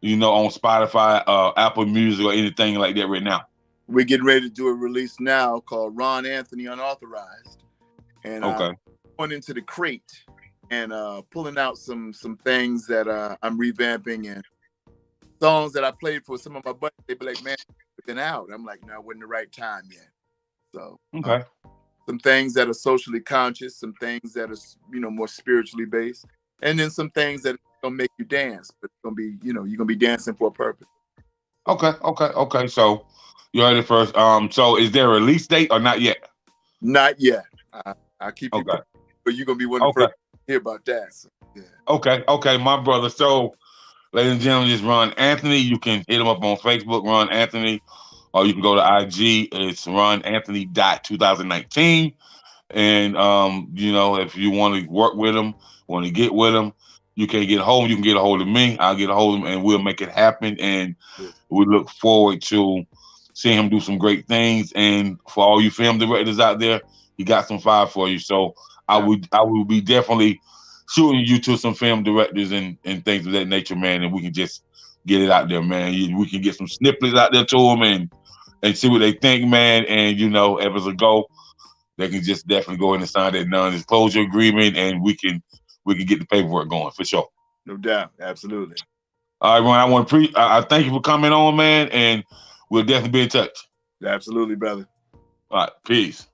on Spotify, Apple Music, or anything like that right now? We're getting ready to do a release now called Ron Anthony Unauthorized. And I'm going into the crate and pulling out some things that I'm revamping, and songs that I played for some of my buddies. They be like, man, it's been out. I'm like, no, it wasn't the right time yet. So some things that are socially conscious, some things that are, more spiritually based, and then some things that gonna make you dance, but it's gonna be, you're gonna be dancing for a purpose. Okay. So you heard it first. So is there a release date or not yet? Not yet. I'll keep you, but you're gonna be one of the first to hear about that. So, yeah. Okay, my brother. So, ladies and gentlemen, just Ron Anthony. You can hit him up on Facebook, Ron Anthony, or you can go to IG. It's RonAnthony.2019. And if you want to work with him, want to get with him, you can get a hold of me. I'll get a hold of him, and we'll make it happen. And we look forward to seeing him do some great things. And for all you film directors out there, he got some fire for you. So I will be definitely shooting you to some film directors and things of that nature, man. And we can just get it out there, man. We can get some snippets out there to them and see what they think, man. And if it's a go, they can just definitely go in and sign that non-disclosure agreement, and we can get the paperwork going for sure. No doubt, absolutely. All right, Ron. I thank you for coming on, man, and we'll definitely be in touch. Absolutely, brother. All right, peace.